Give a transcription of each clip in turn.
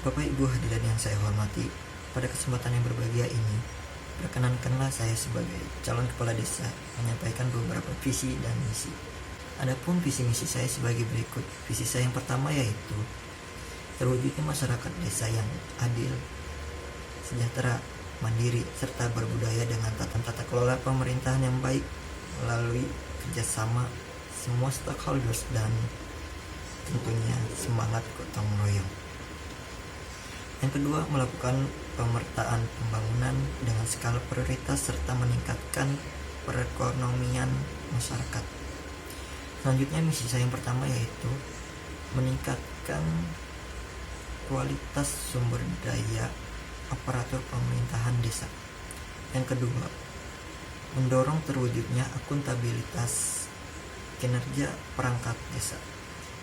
Bapak Ibu hadirin yang saya hormati, pada kesempatan yang berbahagia ini, perkenankanlah saya sebagai calon kepala desa menyampaikan beberapa visi dan misi. Adapun visi misi saya sebagai berikut. Visi saya yang pertama yaitu terwujudnya masyarakat desa yang adil, sejahtera, mandiri, serta berbudaya dengan tata kelola pemerintahan yang baik melalui kerjasama semua stakeholders dan tentunya semangat gotong royong. Yang kedua, melakukan pemetaan pembangunan dengan skala prioritas serta meningkatkan perekonomian masyarakat. Selanjutnya, misi saya yang pertama yaitu meningkatkan kualitas sumber daya aparatur pemerintahan desa. Yang kedua, mendorong terwujudnya akuntabilitas kinerja perangkat desa.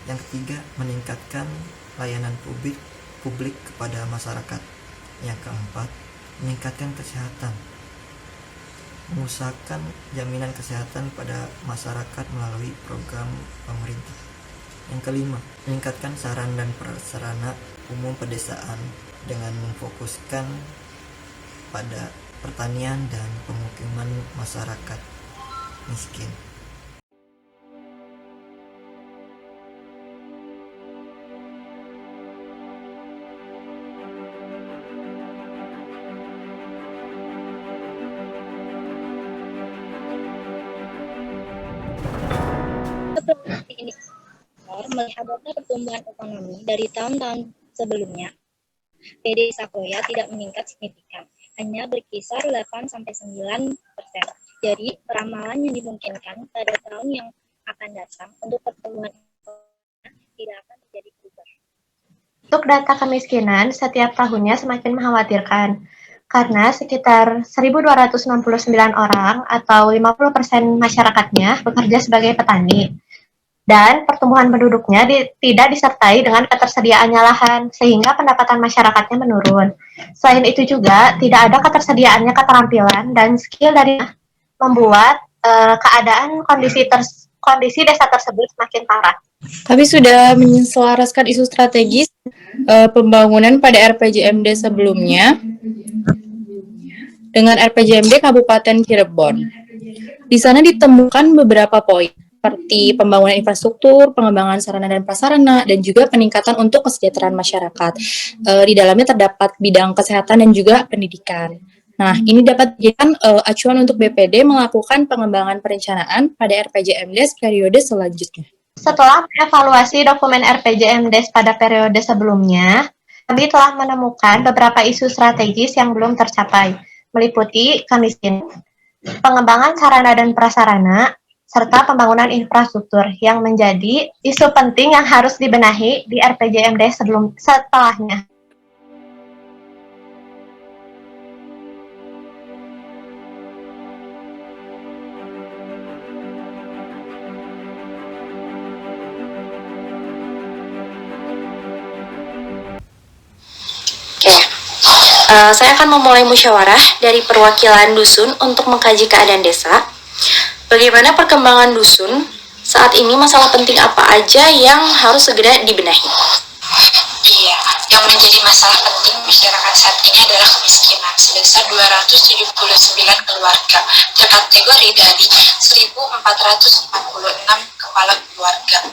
Yang ketiga, meningkatkan layanan publik kepada masyarakat. Yang keempat, meningkatkan kesehatan, mengusahakan jaminan kesehatan pada masyarakat melalui program pemerintah. Yang kelima, meningkatkan sarana dan prasarana umum pedesaan dengan memfokuskan pada pertanian dan pemukiman masyarakat miskin. Seperti ini, melihat data pertumbuhan ekonomi dari tahun-tahun sebelumnya, PD Sakoya tidak meningkat signifikan, hanya berkisar 8-9%. Jadi, peramalan yang dimungkinkan pada tahun yang akan datang untuk pertumbuhan ekonomi tidak akan terjadi perubahan. Untuk data kemiskinan, setiap tahunnya semakin mengkhawatirkan, karena sekitar 1.269 orang atau 50% masyarakatnya bekerja sebagai petani. Dan pertumbuhan penduduknya tidak disertai dengan ketersediaannya lahan, sehingga pendapatan masyarakatnya menurun. Selain itu juga, tidak ada ketersediaannya keterampilan dan skill dari membuat keadaan kondisi desa tersebut semakin parah. Kami sudah menyelaraskan isu strategis pembangunan pada RPJMD sebelumnya dengan RPJMD Kabupaten Cirebon. Di sana ditemukan beberapa poin seperti pembangunan infrastruktur, pengembangan sarana dan prasarana, dan juga peningkatan untuk kesejahteraan masyarakat. Di dalamnya terdapat bidang kesehatan dan juga pendidikan. Nah, ini dapat dijadikan acuan untuk BPD melakukan pengembangan perencanaan pada RPJMD periode selanjutnya. Setelah mengevaluasi dokumen RPJMD pada periode sebelumnya, kami telah menemukan beberapa isu strategis yang belum tercapai, meliputi kemiskinan, pengembangan sarana dan prasarana, serta pembangunan infrastruktur yang menjadi isu penting yang harus dibenahi di RPJMD setelahnya. Saya akan memulai musyawarah dari perwakilan dusun untuk mengkaji keadaan desa. Bagaimana perkembangan dusun saat ini, masalah penting apa aja yang harus segera dibenahi? Iya, yang menjadi masalah penting masyarakat saat ini adalah kemiskinan sebesar 279 keluarga, terkategori dari 1.446 kepala keluarga.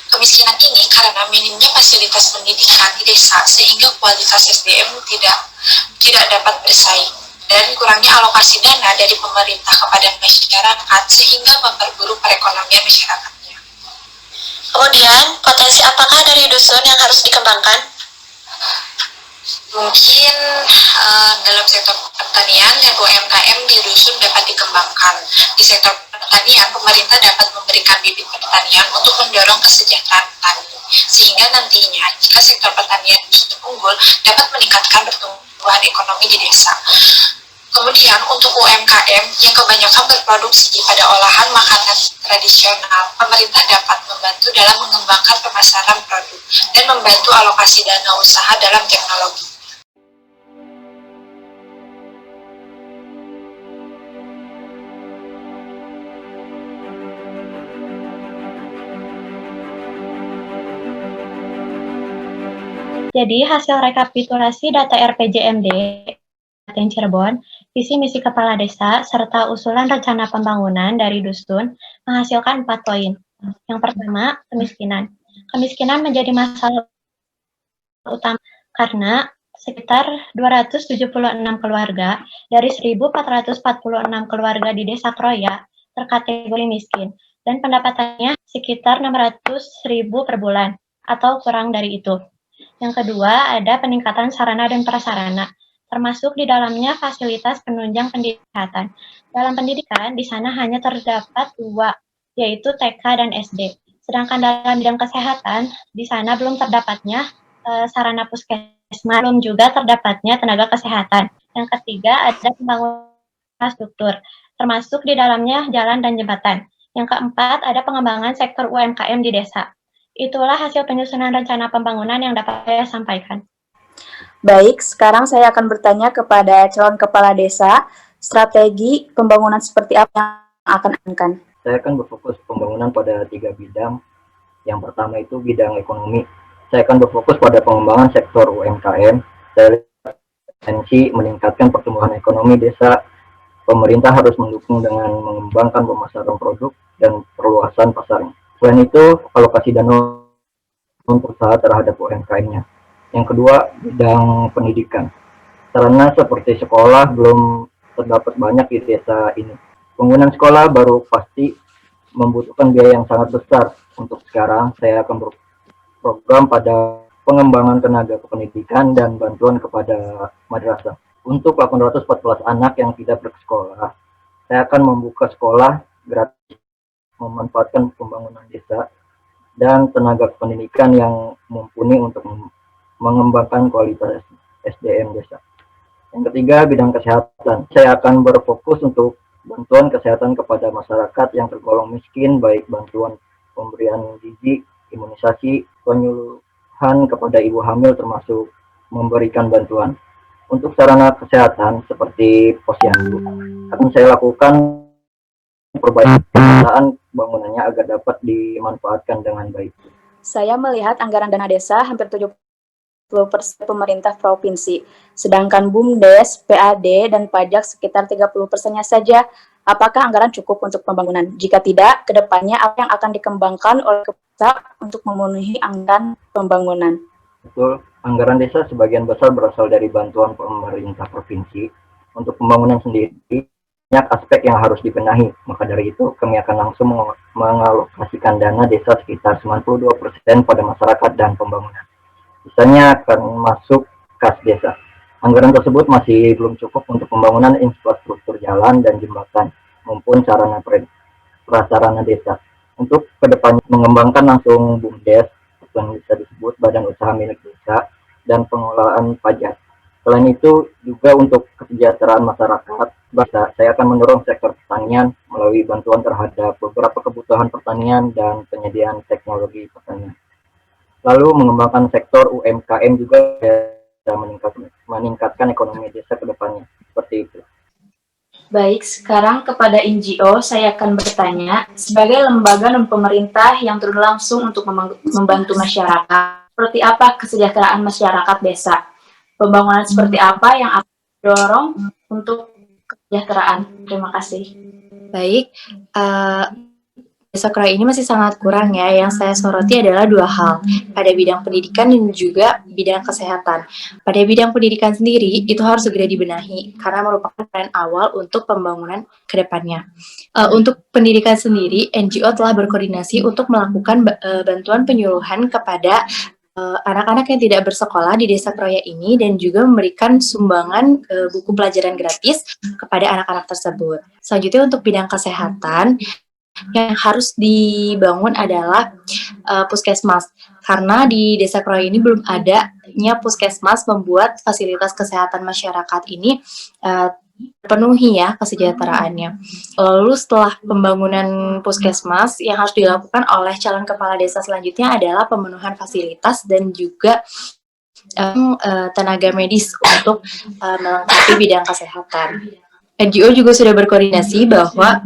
Kemiskinan ini karena minimnya fasilitas pendidikan di desa sehingga kualitas SDM tidak dapat bersaing dan kurangnya alokasi dana dari pemerintah kepada masyarakat sehingga memperburuk perekonomian masyarakatnya. Kemudian, potensi apakah dari dusun yang harus dikembangkan? Mungkin dalam sektor pertanian dan UMKM di dusun dapat dikembangkan. Di sektor pertanian, pemerintah dapat memberikan bibit pertanian untuk mendorong kesejahteraan petani, sehingga nantinya jika sektor pertanian dusun unggul dapat meningkatkan pertumbuhan ekonomi di desa. Kemudian untuk UMKM yang kebanyakan berproduksi pada olahan makanan tradisional, pemerintah dapat membantu dalam mengembangkan pemasaran produk dan membantu alokasi dana usaha dalam teknologi. Jadi hasil rekapitulasi data RPJMD Kabupaten Cirebon, visi misi kepala desa, serta usulan rencana pembangunan dari dusun menghasilkan 4 poin. Yang pertama, kemiskinan. Kemiskinan menjadi masalah utama karena sekitar 276 keluarga dari 1.446 keluarga di Desa Kroya terkategori miskin dan pendapatannya sekitar 600.000 per bulan atau kurang dari itu. Yang kedua, ada peningkatan sarana dan prasarana, termasuk di dalamnya fasilitas penunjang pendidikan. Dalam pendidikan, di sana hanya terdapat 2, yaitu TK dan SD. Sedangkan dalam bidang kesehatan, di sana belum terdapatnya sarana puskesmas, belum juga terdapatnya tenaga kesehatan. Yang ketiga, ada pembangunan infrastruktur, termasuk di dalamnya jalan dan jembatan. Yang keempat, ada pengembangan sektor UMKM di desa. Itulah hasil penyusunan rencana pembangunan yang dapat saya sampaikan. Baik, sekarang saya akan bertanya kepada calon kepala desa, strategi pembangunan seperti apa yang akan dilakukan? Saya akan berfokus pembangunan pada 3 bidang. Yang pertama itu bidang ekonomi. Saya akan berfokus pada pengembangan sektor UMKM. Saya potensi meningkatkan pertumbuhan ekonomi desa. Pemerintah harus mendukung dengan mengembangkan pemasaran produk dan perluasan pasarnya. Selain itu, alokasi dana untuk usaha terhadap UMKM-nya. Yang kedua, bidang pendidikan. Sarana seperti sekolah belum terdapat banyak di desa ini. Pembangunan sekolah baru pasti membutuhkan biaya yang sangat besar. Untuk sekarang, saya akan berprogram pada pengembangan tenaga kependidikan dan bantuan kepada madrasah. Untuk 814 anak yang tidak bersekolah, saya akan membuka sekolah gratis, memanfaatkan pembangunan desa dan tenaga pendidikan yang mumpuni untuk mengembangkan kualitas SDM desa. Yang ketiga, bidang kesehatan. Saya akan berfokus untuk bantuan kesehatan kepada masyarakat yang tergolong miskin, baik bantuan pemberian gizi, imunisasi, penyuluhan kepada ibu hamil, termasuk memberikan bantuan. Untuk sarana kesehatan seperti posyandu, akan saya lakukan perbaikan bangunannya agar dapat dimanfaatkan dengan baik. Saya melihat anggaran dana desa hampir 70% pemerintah provinsi, sedangkan BUMDes, PAD, dan pajak sekitar 30%-nya saja. Apakah anggaran cukup untuk pembangunan? Jika tidak, kedepannya apa yang akan dikembangkan oleh desa untuk memenuhi anggaran pembangunan? Betul, anggaran desa sebagian besar berasal dari bantuan pemerintah provinsi. Untuk pembangunan sendiri, banyak aspek yang harus dibenahi. Maka dari itu, kami akan langsung mengalokasikan dana desa sekitar 92% pada masyarakat dan pembangunan. Sisanya akan masuk kas desa. Anggaran tersebut masih belum cukup untuk pembangunan infrastruktur jalan dan jembatan maupun sarana prasarana desa. Untuk kedepannya mengembangkan langsung BUMDes yang bisa disebut badan usaha milik desa dan pengelolaan pajak. Selain itu juga untuk kesejahteraan masyarakat, saya akan mendorong sektor pertanian melalui bantuan terhadap beberapa kebutuhan pertanian dan penyediaan teknologi pertanian. Lalu mengembangkan sektor UMKM juga meningkatkan ekonomi desa ke depannya. Seperti itu. Baik, sekarang kepada NGO saya akan bertanya, sebagai lembaga non-pemerintah yang turun langsung untuk membantu masyarakat, seperti apa kesejahteraan masyarakat desa? Pembangunan seperti apa yang akan didorong untuk kesejahteraan? Terima kasih. Baik, Desa Kroya ini masih sangat kurang ya. Yang saya soroti adalah 2 hal, pada bidang pendidikan dan juga bidang kesehatan. Pada bidang pendidikan sendiri, itu harus segera dibenahi, karena merupakan plan awal untuk pembangunan ke depannya. Untuk pendidikan sendiri, NGO telah berkoordinasi untuk melakukan bantuan penyuluhan kepada anak-anak yang tidak bersekolah di Desa Kroya ini, dan juga memberikan sumbangan buku pelajaran gratis kepada anak-anak tersebut. Selanjutnya untuk bidang kesehatan, yang harus dibangun adalah puskesmas, karena di Desa Kroya ini belum adanya puskesmas, membuat fasilitas kesehatan masyarakat ini terpenuhi ya kesejahteraannya. Lalu setelah pembangunan puskesmas, yang harus dilakukan oleh calon kepala desa selanjutnya adalah pemenuhan fasilitas dan juga tenaga medis untuk melengkapi bidang kesehatan. NGO juga sudah berkoordinasi bahwa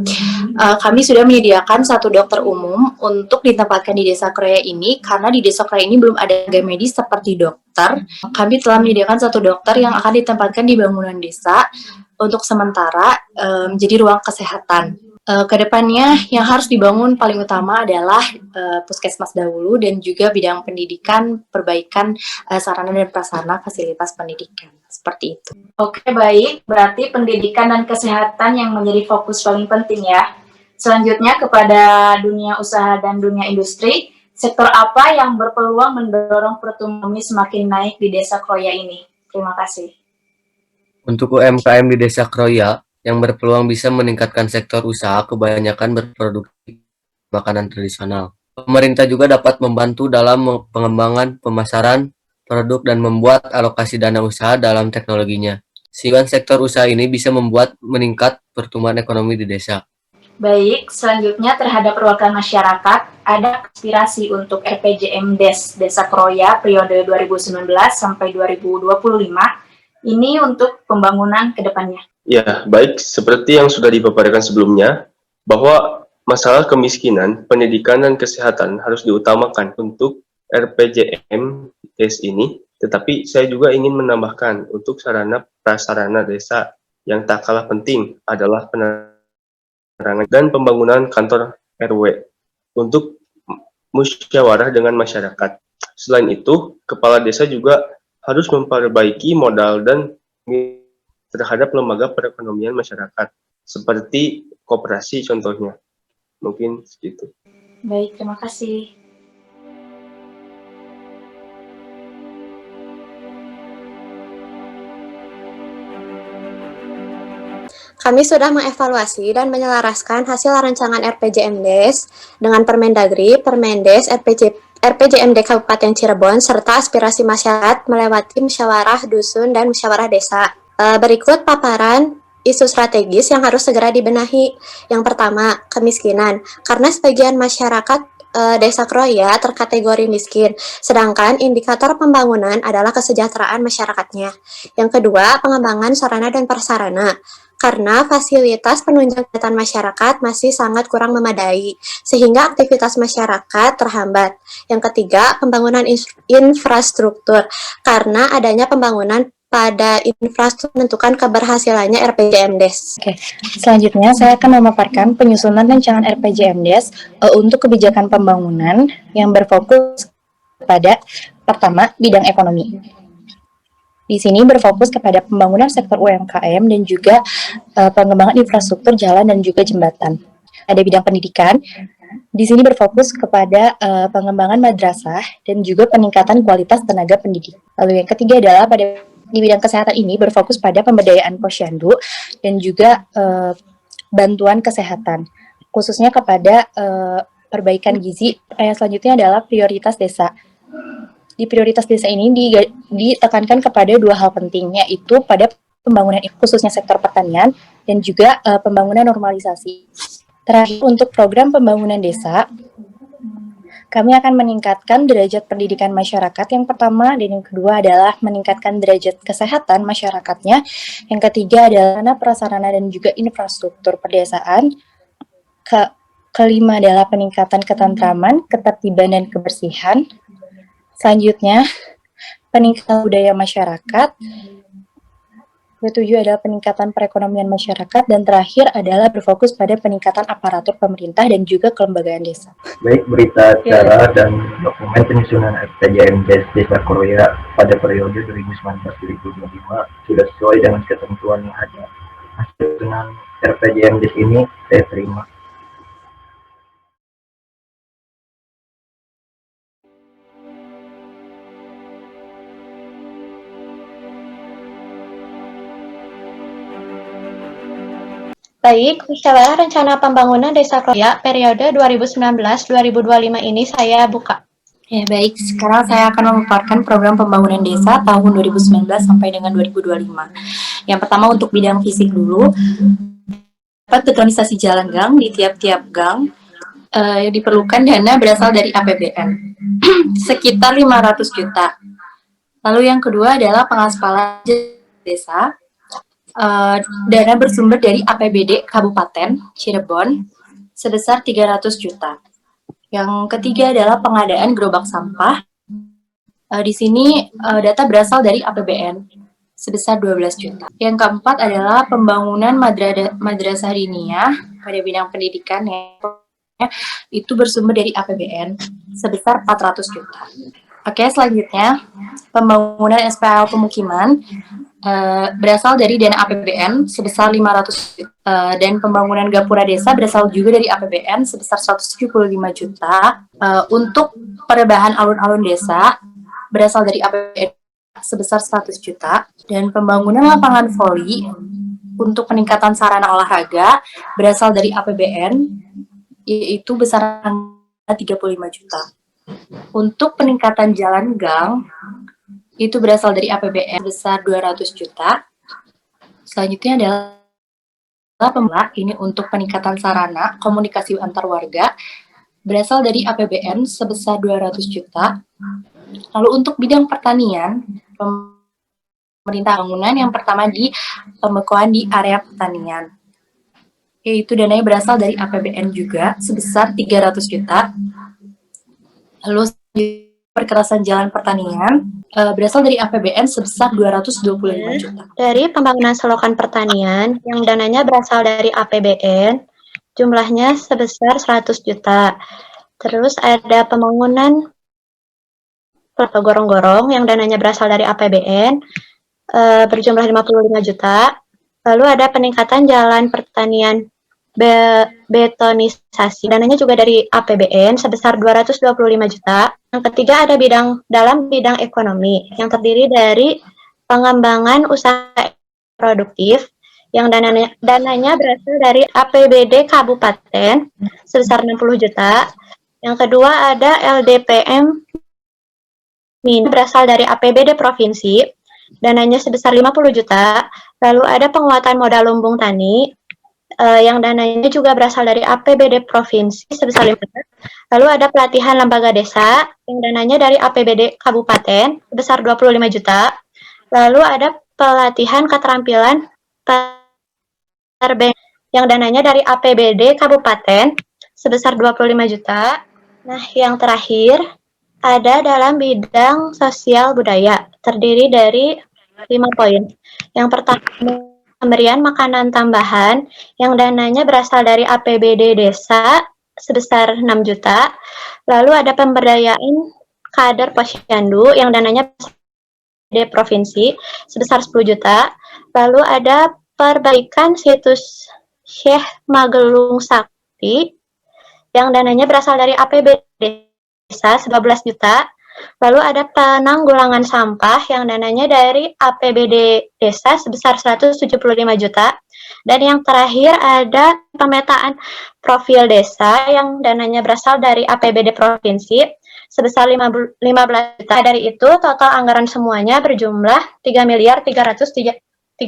kami sudah menyediakan 1 dokter umum untuk ditempatkan di Desa Kroya ini, karena di Desa Kroya ini belum ada tenaga medis seperti dokter. Kami telah menyediakan 1 dokter yang akan ditempatkan di bangunan desa untuk sementara menjadi ruang kesehatan. Kedepannya yang harus dibangun paling utama adalah puskesmas dahulu dan juga bidang pendidikan, perbaikan sarana dan prasarana fasilitas pendidikan. Seperti itu. Oke, baik. Berarti pendidikan dan kesehatan yang menjadi fokus paling penting ya. Selanjutnya kepada dunia usaha dan dunia industri, sektor apa yang berpeluang mendorong pertumbuhan semakin naik di Desa Kroya ini? Terima kasih. Untuk UMKM di Desa Kroya, yang berpeluang bisa meningkatkan sektor usaha kebanyakan berproduksi makanan tradisional. Pemerintah juga dapat membantu dalam pengembangan pemasaran produk dan membuat alokasi dana usaha dalam teknologinya. Sehingga sektor usaha ini bisa membuat meningkat pertumbuhan ekonomi di desa. Baik, selanjutnya terhadap perwakilan masyarakat, ada aspirasi untuk RPJM Desa Kroya periode 2019 sampai 2025. Ini untuk pembangunan ke depannya. Ya, baik. Seperti yang sudah dipaparkan sebelumnya, bahwa masalah kemiskinan, pendidikan, dan kesehatan harus diutamakan untuk RPJM DES ini. Tetapi saya juga ingin menambahkan untuk sarana prasarana desa yang tak kalah penting adalah penerangan dan pembangunan kantor RW untuk musyawarah dengan masyarakat. Selain itu, kepala desa juga harus memperbaiki modal dan terhadap lembaga perekonomian masyarakat, seperti koperasi contohnya. Mungkin segitu. Baik, terima kasih. Kami sudah mengevaluasi dan menyelaraskan hasil rancangan RPJMDes dengan Permendagri, Permendes, RPJMD Kabupaten Cirebon, serta aspirasi masyarakat melewati musyawarah dusun dan musyawarah desa. Berikut paparan isu strategis yang harus segera dibenahi. Yang pertama, kemiskinan. Karena sebagian masyarakat Desa Kroya terkategori miskin, sedangkan indikator pembangunan adalah kesejahteraan masyarakatnya. Yang kedua, pengembangan sarana dan prasarana. Karena fasilitas penunjang kegiatan masyarakat masih sangat kurang memadai, sehingga aktivitas masyarakat terhambat. Yang ketiga, pembangunan infrastruktur. Karena adanya pembangunan pada infrastruktur menentukan keberhasilannya RPJMDes. Oke, selanjutnya saya akan memaparkan penyusunan rancangan RPJMDes untuk kebijakan pembangunan yang berfokus pada pertama, bidang ekonomi. Di sini berfokus kepada pembangunan sektor UMKM dan juga pengembangan infrastruktur jalan dan juga jembatan. Ada bidang pendidikan, di sini berfokus kepada pengembangan madrasah dan juga peningkatan kualitas tenaga pendidik. Lalu yang ketiga adalah di bidang kesehatan ini berfokus pada pemberdayaan posyandu dan juga bantuan kesehatan, khususnya kepada perbaikan gizi. Yang selanjutnya adalah prioritas desa. Di prioritas desa ini ditekankan kepada 2 hal penting, yaitu pada pembangunan khususnya sektor pertanian dan juga pembangunan normalisasi. Terakhir, untuk program pembangunan desa, kami akan meningkatkan derajat pendidikan masyarakat yang pertama, dan yang kedua adalah meningkatkan derajat kesehatan masyarakatnya. Yang ketiga adalah prasarana dan juga infrastruktur pedesaan. Kelima adalah peningkatan ketentraman, ketertiban, dan kebersihan. Selanjutnya, peningkatan budaya masyarakat. Ketujuh adalah peningkatan perekonomian masyarakat, dan terakhir adalah berfokus pada peningkatan aparatur pemerintah dan juga kelembagaan desa. Baik, berita acara dan dokumen penyusunan RPJMDes Desa Kroya pada periode 2019-2025 sudah sesuai dengan ketentuan yang ada. Hasil penyusunan RPJMDes ini saya terima. Baik, musyawarah rencana pembangunan Desa Kroya periode 2019-2025 ini saya buka. Ya, baik. Sekarang saya akan memaparkan program pembangunan desa tahun 2019 sampai dengan 2025. Yang pertama untuk bidang fisik dulu, dapat betonisasi jalan gang di tiap-tiap gang. Yang diperlukan dana berasal dari APBN, sekitar 500 juta. Lalu yang kedua adalah pengaspalan desa. Dana bersumber dari APBD Kabupaten Cirebon sebesar 300 juta. Yang ketiga adalah pengadaan gerobak sampah. Di sini data berasal dari APBN sebesar 12 juta. Yang keempat adalah pembangunan madrasah diniyah pada bidang pendidikan itu bersumber dari APBN sebesar 400 juta. Oke, selanjutnya pembangunan SPL pemukiman berasal dari dana APBN sebesar 500 juta, dan pembangunan gapura desa berasal juga dari APBN sebesar 175 juta. Untuk perubahan alun-alun desa berasal dari APBN sebesar 100 juta, dan pembangunan lapangan voli untuk peningkatan sarana olahraga berasal dari APBN yaitu besaran 35 juta. Untuk peningkatan jalan gang itu berasal dari APBN sebesar 200 juta. Selanjutnya adalah pemula ini untuk peningkatan sarana komunikasi antar warga berasal dari APBN sebesar 200 juta. Lalu untuk bidang pertanian, pemerintah bangunan yang pertama di pembekuan di area pertanian, yaitu dananya berasal dari APBN juga sebesar 300 juta. Lalu perkerasan jalan pertanian berasal dari APBN sebesar 225 juta. Dari pembangunan selokan pertanian yang dananya berasal dari APBN, jumlahnya sebesar 100 juta. Terus ada pembangunan gorong-gorong yang dananya berasal dari APBN berjumlah 55 juta. Lalu ada peningkatan jalan pertanian betonisasi, dananya juga dari APBN sebesar 225 juta. Yang ketiga ada dalam bidang ekonomi yang terdiri dari pengembangan usaha produktif yang dananya berasal dari APBD Kabupaten sebesar 60 juta. Yang kedua ada LDPM berasal dari APBD Provinsi, dananya sebesar 50 juta. Lalu ada penguatan modal lumbung tani, yang dananya juga berasal dari APBD Provinsi sebesar 5 juta. Lalu ada pelatihan lembaga desa, yang dananya dari APBD Kabupaten sebesar 25 juta. Lalu ada pelatihan keterampilan yang dananya dari APBD Kabupaten sebesar 25 juta. Nah, yang terakhir ada dalam bidang sosial budaya, terdiri dari 5 poin. Yang pertama, pemberian makanan tambahan yang dananya berasal dari APBD desa sebesar 6 juta. Lalu ada pemberdayaan kader posyandu yang dananya di provinsi sebesar 10 juta. Lalu ada perbaikan situs Syekh Magelung Sakti yang dananya berasal dari APBD desa 11 juta. Lalu ada penanggulangan sampah yang dananya dari APBD desa sebesar 175 juta. Dan yang terakhir ada pemetaan profil desa yang dananya berasal dari APBD provinsi sebesar 15 juta. Dari itu total anggaran semuanya berjumlah 3.375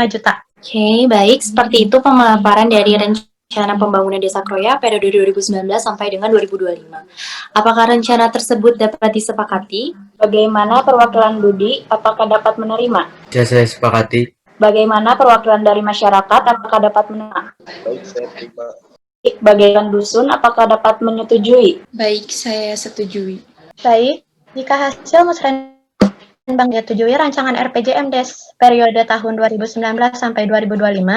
juta. Oke, baik. Seperti itu pemaparan dari rencana pembangunan Desa Kroya periode 2019 sampai dengan 2025. Apakah rencana tersebut dapat disepakati? Bagaimana perwakilan Budi? Apakah dapat menerima? Bisa saya sepakati. Bagaimana perwakilan dari masyarakat? Apakah dapat menerima? Baik, saya terima. Bagaimana dusun? Apakah dapat menyetujui? Baik, saya setujui. Baik, jika hasil Musrenbang disetujui rancangan RPJMDes periode tahun 2019 sampai 2025,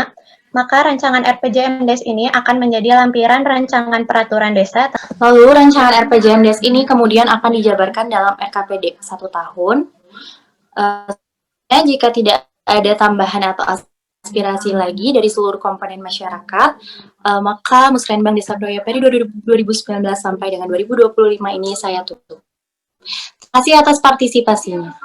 maka rancangan RPJMDes ini akan menjadi lampiran rancangan peraturan desa. Lalu rancangan RPJMDes ini kemudian akan dijabarkan dalam RKPD 1 tahun. Jika tidak ada tambahan atau aspirasi lagi dari seluruh komponen masyarakat, maka Musrenbang Desa Kroya periode 2019 sampai dengan 2025 ini saya tutup. Terima kasih atas partisipasinya.